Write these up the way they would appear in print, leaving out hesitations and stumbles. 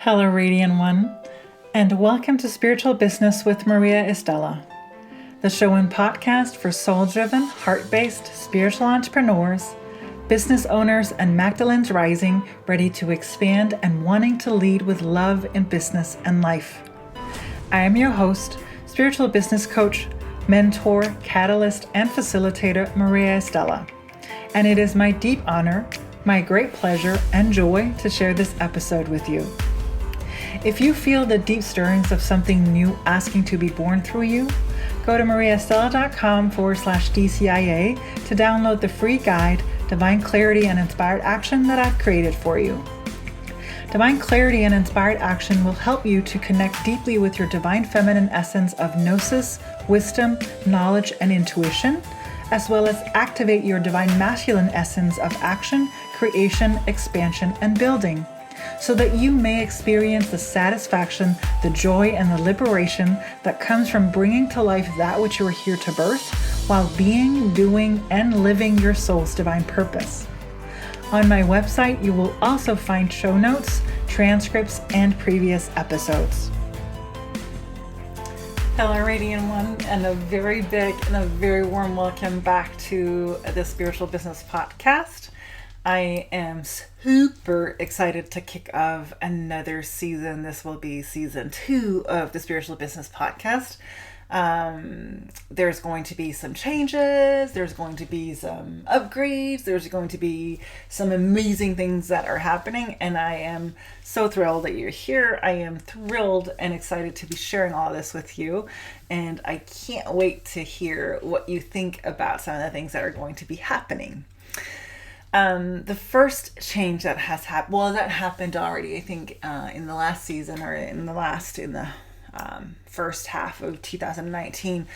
Hello, Radiant One, and welcome to Spiritual Business with Maria Estela, the show and podcast for soul-driven, heart-based spiritual entrepreneurs, business owners, and Magdalenes rising, ready to expand and wanting to lead with love in business and life. I am your host, spiritual business coach, mentor, catalyst, and facilitator, Maria Estela, and it is my deep honor, my great pleasure, and joy to share this episode with you. If you feel the deep stirrings of something new asking to be born through you, go to mariaestela.com/DCIA to download the free guide, Divine Clarity and Inspired Action, that I've created for you. Divine Clarity and Inspired Action will help you to connect deeply with your divine feminine essence of gnosis, wisdom, knowledge, and intuition, as well as activate your divine masculine essence of action, creation, expansion, and building, so that you may experience the satisfaction, the joy, and the liberation that comes from bringing to life that which you are here to birth, while being, doing, and living your soul's divine purpose. On my website, you will also find show notes, transcripts, and previous episodes. Hello, Radiant One, and a very big and a very warm welcome back to the Spiritual Business Podcast. I am super excited to kick off another season. This will be season 2 of the Spiritual Business Podcast. There's going to be some changes. There's going to be some upgrades. There's going to be some amazing things that are happening. And I am so thrilled that you're here. I am thrilled and excited to be sharing all this with you. And I can't wait to hear what you think about some of the things that are going to be happening. The first change that has happened, that happened already, I think, in the last season, or in the first half of 2019,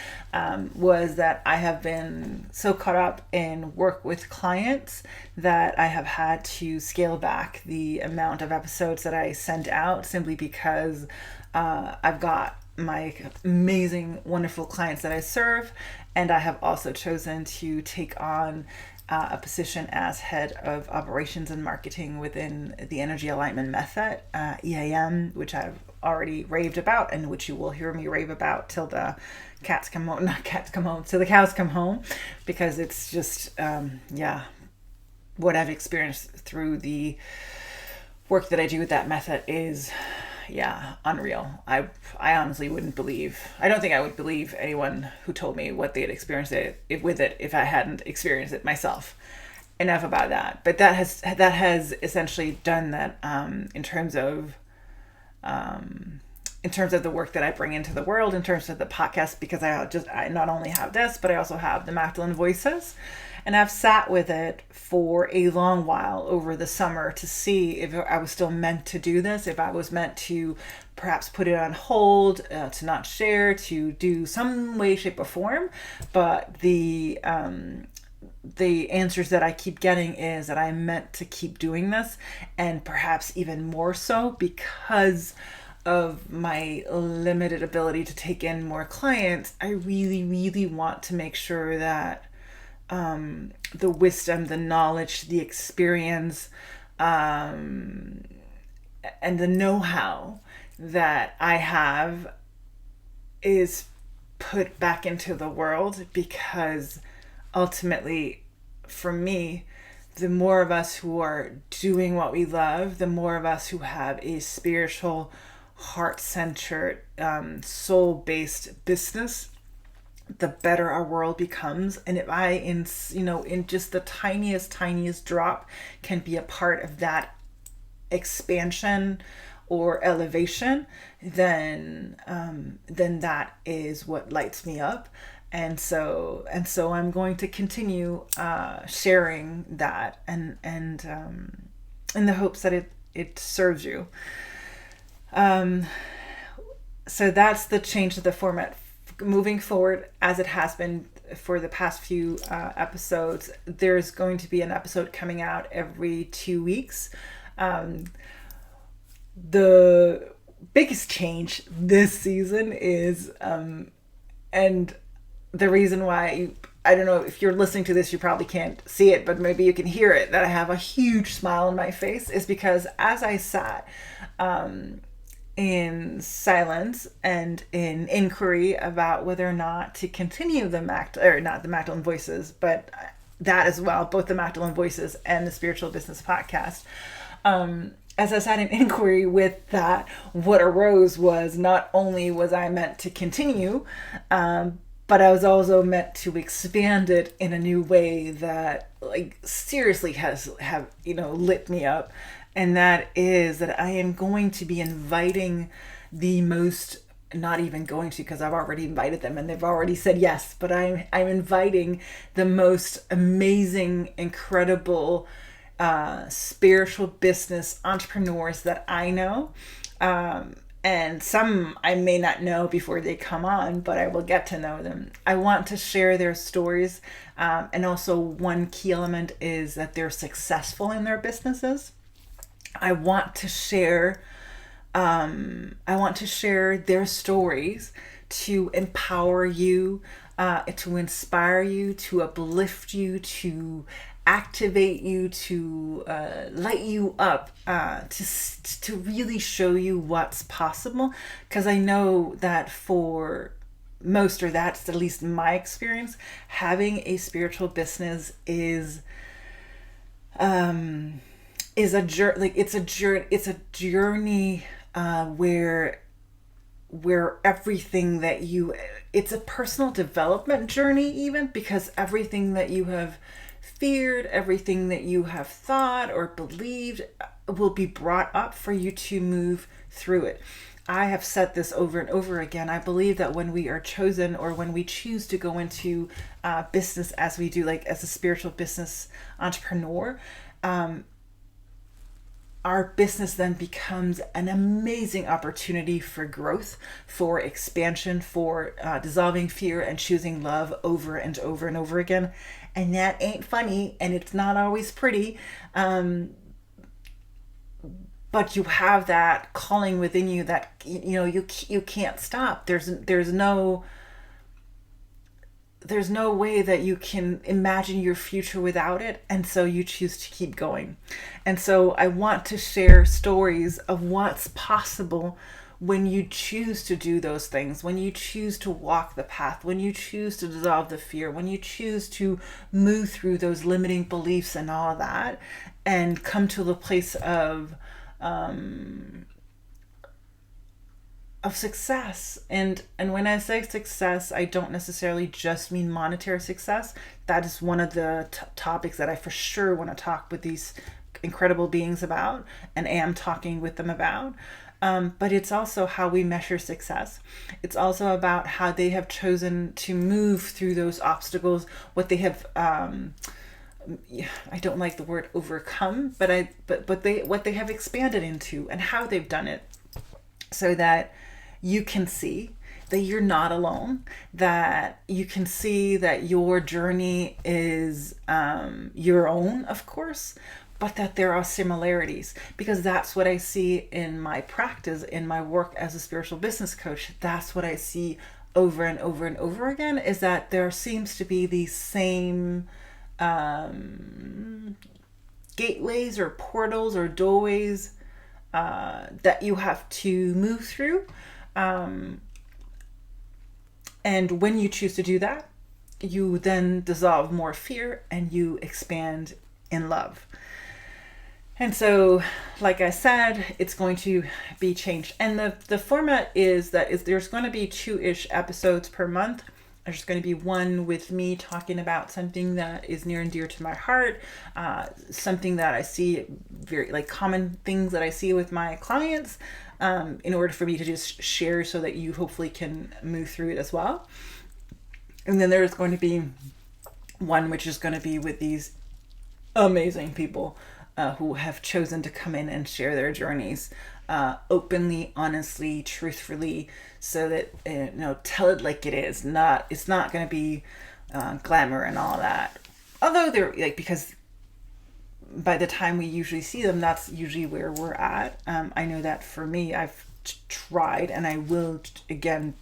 was that I have been so caught up in work with clients that I have had to scale back the amount of episodes that I send out, simply because I've got my amazing, wonderful clients that I serve, and I have also chosen to take on a position as head of operations and marketing within the Energy Alignment Method, EAM, which I've already raved about, and which you will hear me rave about till the till the cows come home, because it's just, what I've experienced through the work that I do with that method is, unreal. I honestly wouldn't believe, I don't think I would believe anyone who told me what they had experienced with it if I hadn't experienced it myself. Enough about that. But that has essentially done that in terms of the work that I bring into the world, in terms of the podcast, because I not only have this, but I also have the Magdalene Voices. And I've sat with it for a long while over the summer to see if I was still meant to do this, if I was meant to perhaps put it on hold, to not share, to do some way, shape, or form. But the answers that I keep getting is that I'm meant to keep doing this, and perhaps even more so because of my limited ability to take in more clients. I really, really want to make sure that the wisdom, the knowledge, the experience, and the know-how that I have is put back into the world, because ultimately, for me, the more of us who are doing what we love, the more of us who have a spiritual, heart-centered, soul-based business, the better our world becomes. And if I, in just the tiniest drop, can be a part of that expansion or elevation, then that is what lights me up. And so I'm going to continue sharing that, and in the hopes that it serves you. So that's the change of the format. Moving forward, as it has been for the past few episodes, there's going to be an episode coming out every 2 weeks. The biggest change this season is, and the reason why I don't know if you're listening to this, you probably can't see it, but maybe you can hear it, that I have a huge smile on my face, is because as I sat in silence and in inquiry about whether or not to continue the not the Magdalene Voices, but that as well, both the Magdalene Voices and the Spiritual Business Podcast. As I sat in inquiry with that, what arose was not only was I meant to continue, but I was also meant to expand it in a new way that, like, seriously have lit me up. And that is that I am going to be inviting the most, not even going to, because I've already invited them and they've already said yes, but I'm inviting the most amazing, incredible spiritual business entrepreneurs that I know. And some I may not know before they come on, but I will get to know them. I want to share their stories. And also one key element is that they're successful in their businesses. I want to share their stories to empower you, to inspire you, to uplift you, to activate you, to light you up, to really show you what's possible. Because I know that for most, or that's at least my experience, having a spiritual business is a journey. Like, it's a journey where everything that it's a personal development journey, even, because everything that you have feared, everything that you have thought or believed will be brought up for you to move through it. I have said this over and over again. I believe that when we are chosen, or when we choose to go into business as we do, like as a spiritual business entrepreneur, our business then becomes an amazing opportunity for growth, for expansion, for dissolving fear and choosing love over and over and over again. And that ain't funny, and it's not always pretty. But you have that calling within you that you can't stop. There's no way that you can imagine your future without it, and so you choose to keep going. And so I want to share stories of what's possible when you choose to do those things, when you choose to walk the path, when you choose to dissolve the fear, when you choose to move through those limiting beliefs and all of that, and come to the place of success. And when I say success, I don't necessarily just mean monetary success. That is one of the topics that I for sure want to talk with these incredible beings about, and am talking with them about. But it's also how we measure success. It's also about how they have chosen to move through those obstacles, what they have I don't like the word overcome, but what they have expanded into, and how they've done it, so that you can see that you're not alone, that you can see that your journey is your own, of course, but that there are similarities, because that's what I see in my practice, in my work as a spiritual business coach. That's what I see over and over and over again, is that there seems to be these same gateways or portals or doorways that you have to move through. And when you choose to do that, you then dissolve more fear and you expand in love. And so, like I said, it's going to be changed. And the format is that there's going to be 2-ish episodes per month. There's going to be one with me talking about something that is near and dear to my heart, something that I see, very like common things that I see with my clients, in order for me to just share so that you hopefully can move through it as well. And then there's going to be one which is going to be with these amazing people who have chosen to come in and share their journeys openly, honestly, truthfully, so that tell it like it is. It's not going to be glamour and all that. Although they're because by the time we usually see them, that's usually where we're at. I know that for me, I've tried, and I will again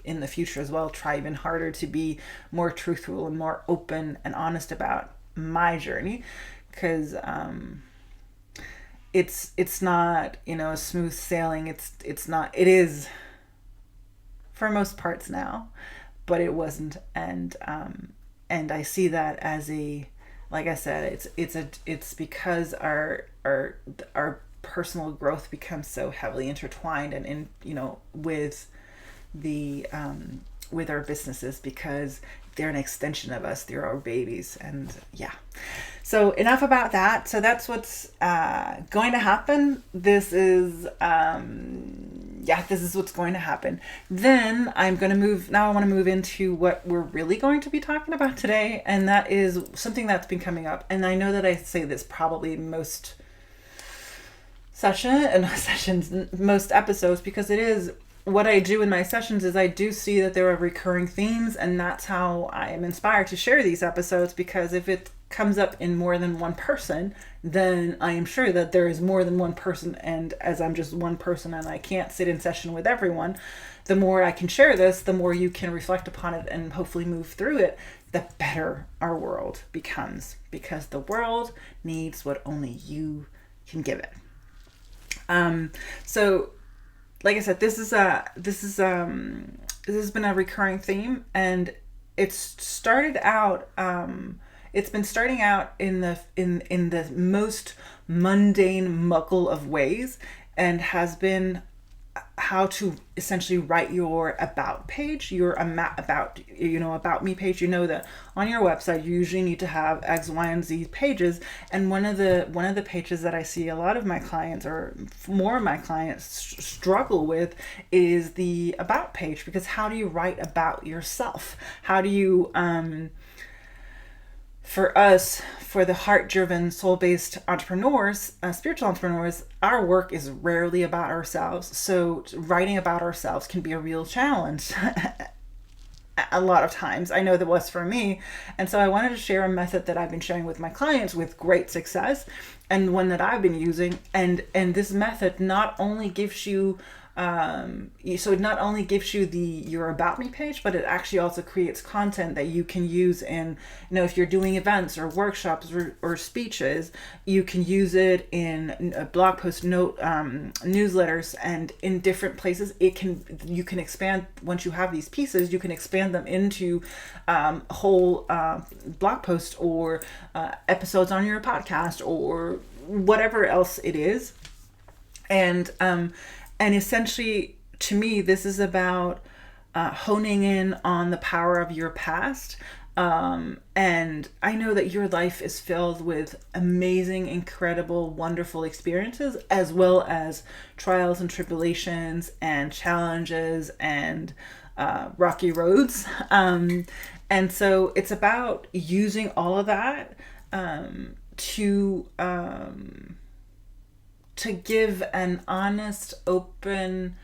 in the future as well, try even harder to be more truthful and more open and honest about my journey, because it's not, smooth sailing. It's not. It is for most parts now, but it wasn't. And I see that as a, like I said, it's because our personal growth becomes so heavily intertwined and with the with our businesses, because they're an extension of us. They're our babies. And yeah, so enough about that. So that's what's going to happen. This is what's going to happen. Then I want to move into what we're really going to be talking about today, and that is something that's been coming up. And I know that I say this probably most most episodes, because it is what I do in my sessions. Is I do see that there are recurring themes, and that's how I am inspired to share these episodes, because if it comes up in more than one person, then I am sure that there is more than one person, and as I'm just one person and I can't sit in session with everyone, the more I can share this, the more you can reflect upon it and hopefully move through it, the better our world becomes, because the world needs what only you can give it. So like I said, this has been a recurring theme, and it's been starting out in the most mundane muckle of ways, and has been how to essentially write your about page, your about me page. That on your website you usually need to have X, Y, and Z pages, and one of the pages that I see a lot of my clients, or more of my clients, struggle with is the about page, because how do you write about yourself? How do you for us, for the heart-driven, soul-based entrepreneurs, spiritual entrepreneurs, our work is rarely about ourselves. So writing about ourselves can be a real challenge a lot of times. I know that was for me. And so I wanted to share a method that I've been sharing with my clients with great success, and one that I've been using. And this method not only gives you it not only gives you your about me page, but it actually also creates content that you can use in, if you're doing events or workshops or speeches, you can use it in blog posts, newsletters, and in different places. You can expand, once you have these pieces, you can expand them into whole blog posts or episodes on your podcast or whatever else it is. And essentially, to me, this is about honing in on the power of your past. And I know that your life is filled with amazing, incredible, wonderful experiences, as well as trials and tribulations and challenges and rocky roads. And so it's about using all of that to give an honest, open,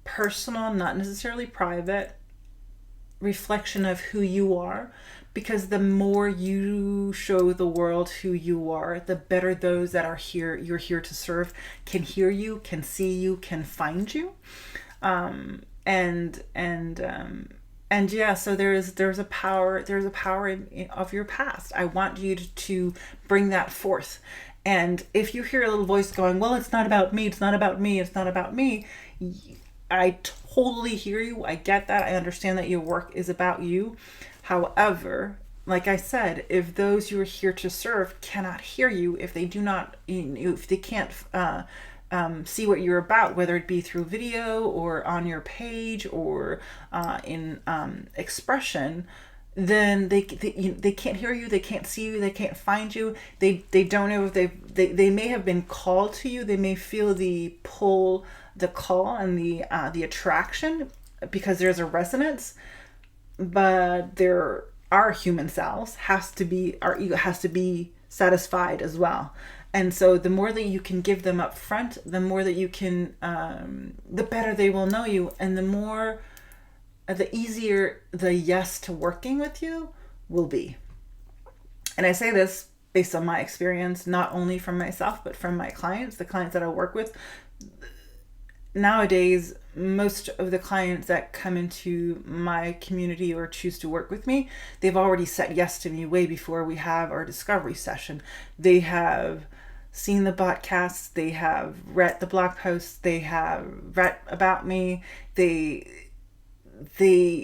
personal, not necessarily private, reflection of who you are. Because the more you show the world who you are, the better those that are here, you're here to serve, can hear you, can see you, can find you. So there's a power of your past. I want you to bring that forth. And if you hear a little voice going, well, it's not about me, it's not about me, it's not about me, I totally hear you. I get that. I understand that your work is about you. However, like I said, if those you are here to serve cannot hear you, if they can't see what you're about, whether it be through video or on your page or in expression, then they can't hear you, they can't see you, they can't find you. They don't know if they may have been called to you. They may feel the pull, the call, and the attraction, because there's a resonance. But our human selves our ego has to be satisfied as well. And so the more that you can give them up front, the more that you can, the better they will know you, and the easier the yes to working with you will be. And I say this based on my experience, not only from myself, but from my clients, the clients that I work with. nowadays, most of the clients that come into my community or choose to work with me, they've already said yes to me way before we have our discovery session. They have seen the podcasts, they have read the blog posts, they have read about me, they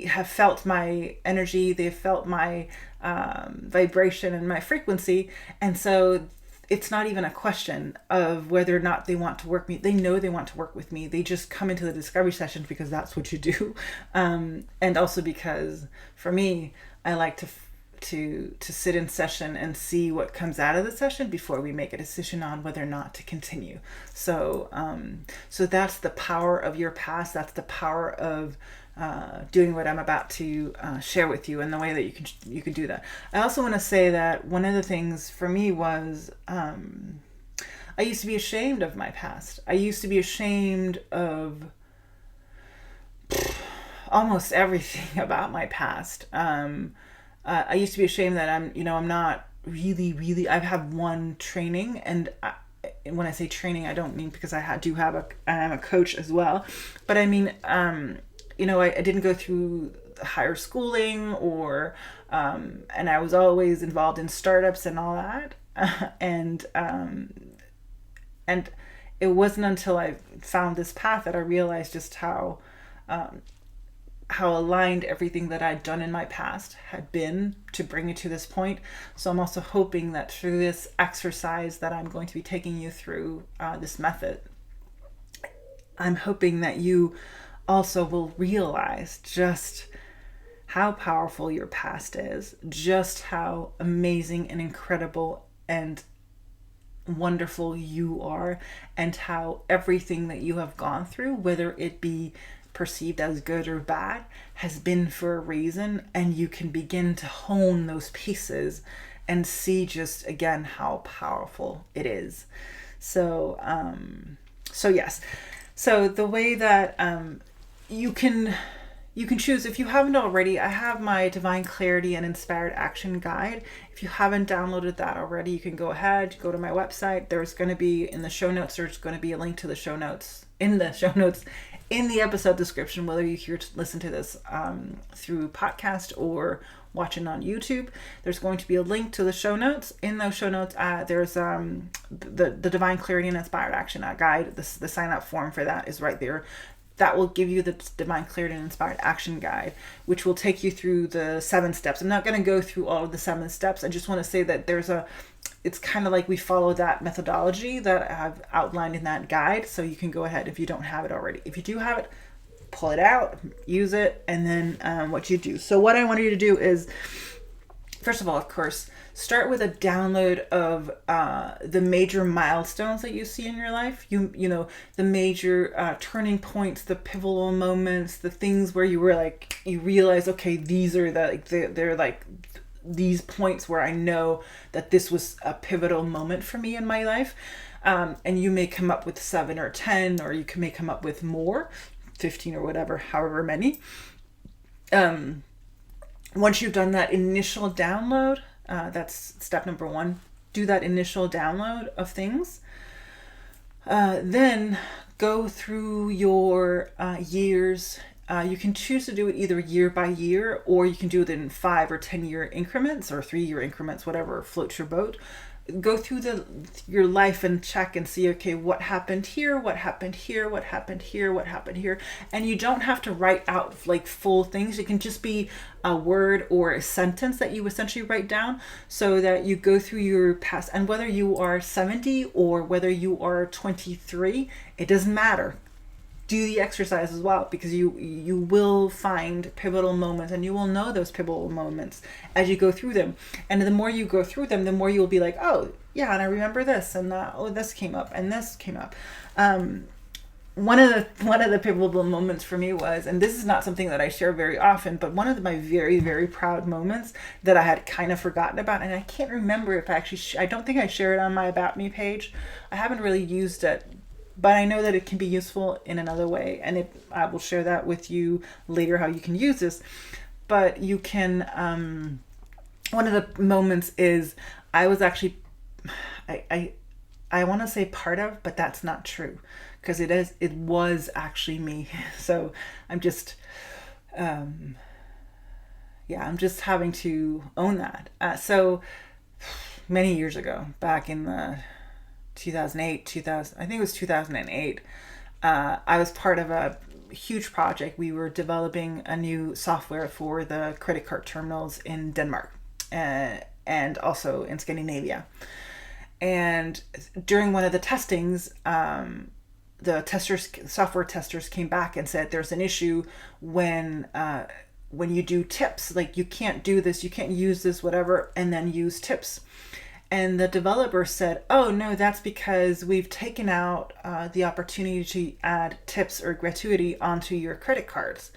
have felt my energy, they've felt my vibration and my frequency, and so it's not even a question of whether or not they want to work with me. They know they want to work with me. They just come into the discovery sessions because that's what you do, and also because for me, I like to sit in session and see what comes out of the session before we make a decision on whether or not to continue. So so that's the power of your past. That's the power of doing what I'm about to share with you, and the way that you can do that. I also want to say that one of the things for me was I used to be ashamed of my past. I used to be ashamed of almost everything about my past. I used to be ashamed that I'm not really. I have one training, and when I say training, I don't mean because I am a coach as well, but I mean, I didn't go through higher schooling and I was always involved in startups and all that, and it wasn't until I found this path that I realized just how aligned everything that I'd done in my past had been to bring it to this point. So I'm also hoping that through this exercise that I'm going to be taking you through, this method, I'm hoping that you also will realize just how powerful your past is, just how amazing and incredible and wonderful you are, and how everything that you have gone through, whether it be perceived as good or bad, has been for a reason, and you can begin to hone those pieces and see just again how powerful it is. So yes. So the way that you can choose, if you haven't already, I have my Divine Clarity and Inspired Action Guide. If you haven't downloaded that already, you can go ahead, go to my website. There's going to be in the show notes, there's going to be a link to the show notes in the episode description, whether you listen to this through podcast or watching on YouTube. There's going to be a link to the show notes. In those show notes, there's the Divine Clarity and Inspired Action Guide. The sign up form for that is right there. That will give you the Divine Clarity and Inspired Action Guide, which will take you through the 7 steps. I'm not going to go through all of the 7 steps. I just want to say that it's kind of like we follow that methodology that I have outlined in that guide. So you can go ahead if you don't have it already. If you do have it, pull it out, use it, and then what you do. So what I want you to do is, first of all, of course, start with a download of the major milestones that you see in your life. You know, the major turning points, the pivotal moments, the things where you realize, okay, these are they're like these points where I know that this was a pivotal moment for me in my life. And you may come up with 7 or 10, or you may come up with more, 15 or whatever, however many. Once you've done that initial download, that's step number 1. Do that initial download of things. Then go through your years. You can choose to do it either year by year, or you can do it in 5 or 10 year increments, or 3-year increments, whatever floats your boat. Go through your life and check and see, okay, what happened here, what happened here, what happened here, what happened here. And you don't have to write out like full things. It can just be a word or a sentence that you essentially write down, so that you go through your past. And whether you are 70 or whether you are 23, it doesn't matter. Do the exercise as well, because you will find pivotal moments, and you will know those pivotal moments as you go through them. And the more you go through them, the more you'll be like, oh yeah, and I remember this, and this came up, and this came up. One of the pivotal moments for me was, and this is not something that I share very often, but one of my very, very proud moments that I had kind of forgotten about, and I can't remember if I don't think I shared it on my About Me page. I haven't really used it, but I know that it can be useful in another way, and I will share that with you later, how you can use this. But you can, one of the moments is, I was actually, I want to say part of, but that's not true, because it was actually me. So I'm just, um, yeah, I'm just having to own that. So many years ago, back in the 2008, 2000, I think it was 2008, I was part of a huge project. We were developing a new software for the credit card terminals in Denmark, and also in Scandinavia. And during one of the testings, software testers came back and said there's an issue when you do tips. Like, you can't do this, you can't use this, whatever, and then use tips. And the developer said, oh no, that's because we've taken out the opportunity to add tips or gratuity onto your credit cards.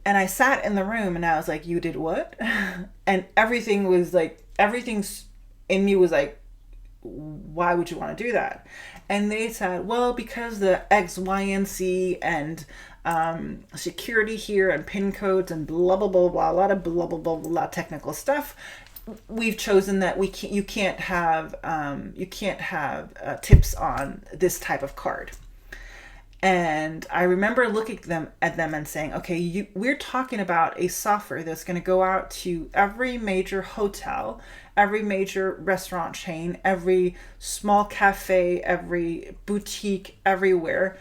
And I sat in the room and I was like, you did what? And everything in me was like, why would you want to do that? And they said, well, because the X, Y, and Z and security here and PIN codes and blah, blah, blah, blah, a lot of blah, blah, blah, blah, technical stuff. We've chosen that you can't have tips on this type of card. And I remember looking at them and saying, okay, we're talking about a software that's going to go out to every major hotel, every major restaurant chain, every small cafe, every boutique, everywhere,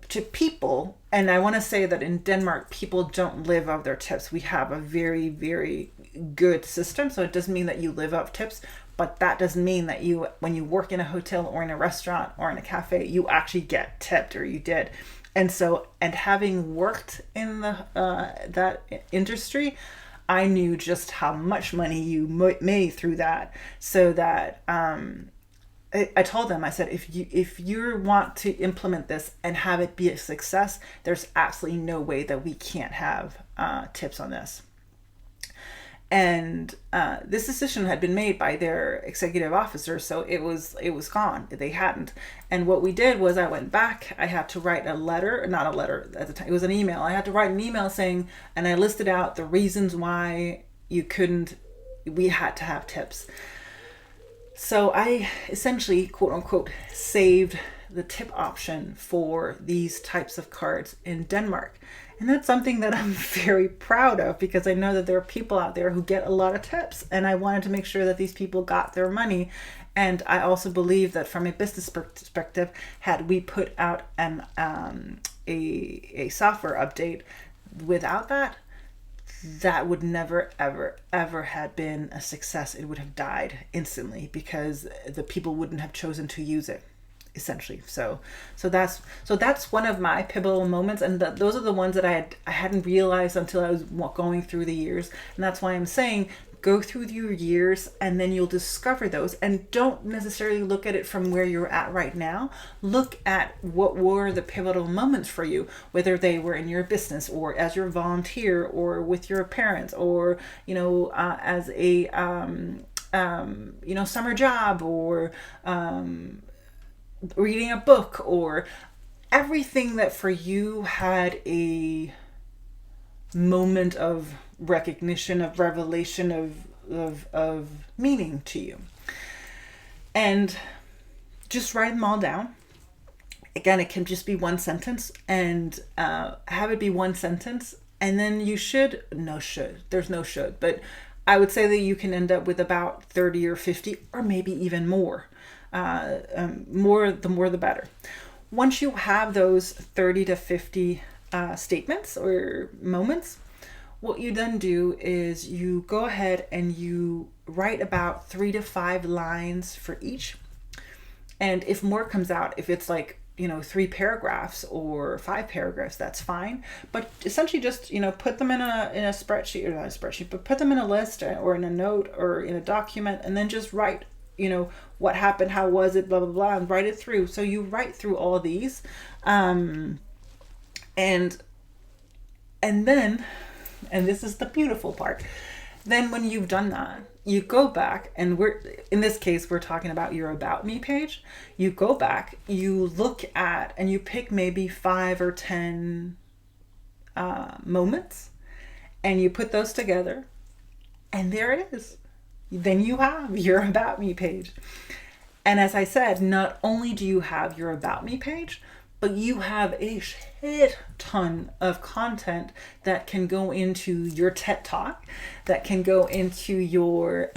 to people. And I want to say that in Denmark, people don't live off their tips. We have a very, very good system. So it doesn't mean that you live off tips, but that doesn't mean that when you work in a hotel or in a restaurant or in a cafe, you actually get tipped, or you did. And having worked in that industry, I knew just how much money you made through that. So that I told them, I said, if you want to implement this and have it be a success, there's absolutely no way that we can't have tips on this. And this decision had been made by their executive officer, so it was gone. They hadn't. And what we did was, I went back. I had to write a letter, not a letter at the time. It was an email. I had to write an email saying, and I listed out the reasons why we had to have tips. So I essentially, quote unquote, saved the tip option for these types of cards in Denmark. And that's something that I'm very proud of, because I know that there are people out there who get a lot of tips, and I wanted to make sure that these people got their money. And I also believe that from a business perspective, had we put out a software update without that would never, ever, ever had been a success. It would have died instantly, because the people wouldn't have chosen to use it, essentially. So that's one of my pivotal moments, and those are the ones that I hadn't realized until I was going through the years. And that's why I'm saying, go through your years, and then you'll discover those. And don't necessarily look at it from where you're at right now. Look at what were the pivotal moments for you, whether they were in your business, or as your volunteer, or with your parents, or as a summer job, or reading a book, or everything that for you had a moment of recognition, of revelation, of meaning to you. And just write them all down. Again, it can just be one sentence, and have it be one sentence. And then there's no should, but I would say that you can end up with about 30 or 50, or maybe even more. The more the better. Once you have those 30 to 50 statements or moments, what you then do is you go ahead and you write about 3 to 5 lines for each. And if more comes out, if it's like 3 paragraphs or 5 paragraphs, that's fine. But essentially just put them in a spreadsheet, or not a spreadsheet, but put them in a list, or in a note, or in a document, and then just write what happened, how was it, blah, blah, blah, and write it through. So you write through all of these. And then, and this is the beautiful part, then when you've done that, you go back, and in this case, we're talking about your About Me page. You go back, you look at, and you pick maybe 5 or 10 moments, and you put those together, and there it is. then you have your About Me page. And as I said, not only do you have your About Me page, but you have a shit ton of content that can go into your TED Talk, that can go into your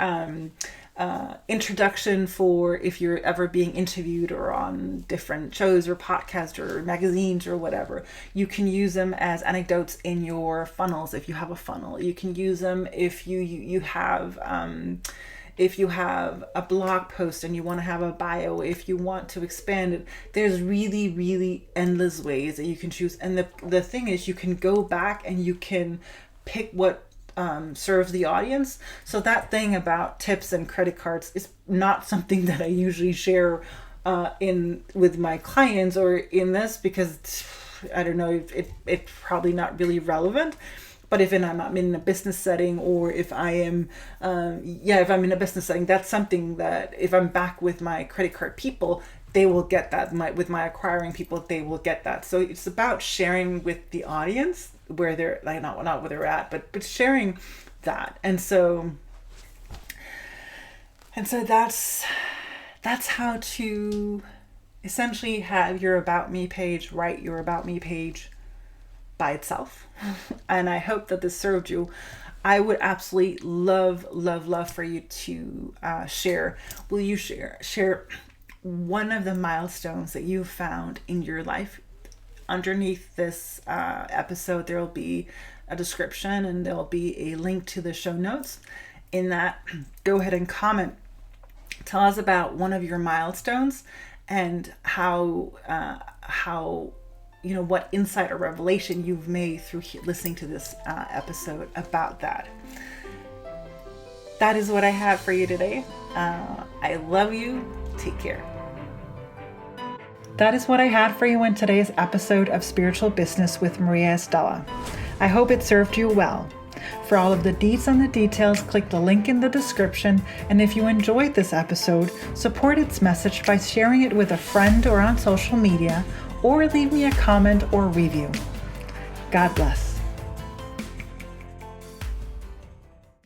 introduction for if you're ever being interviewed or on different shows or podcasts or magazines or whatever. You can use them as anecdotes in your funnels if you have a funnel. You can use them if you have a blog post and you want to have a bio, if you want to expand it. There's really, really endless ways that you can choose. And the thing is, you can go back and you can pick what serves the audience. So that thing about tips and credit cards is not something that I usually share with my clients or in this, because I don't know, it's probably not really relevant. But if I'm in a business setting, or if I am, if I'm in a business setting, that's something that if I'm back with my credit card people, they will get that. With my acquiring people, they will get that. So it's about sharing with the audience where they're like, not where they're at, but sharing that. And so that's how to essentially have your About Me page, write your About Me page by itself. And I hope that this served you. I would absolutely love for you to share. Will you share one of the milestones that you found in your life? Underneath this episode, there will be a description and there'll be a link to the show notes. In that, go ahead and comment. Tell us about one of your milestones and how what insight or revelation you've made through listening to this episode about that. That is what I have for you today. I love you. Take care. That is what I had for you in today's episode of Spiritual Business with Maria Estella. I hope it served you well. For all of the deets and the details, click the link in the description. And if you enjoyed this episode, support its message by sharing it with a friend or on social media, or leave me a comment or review. God bless.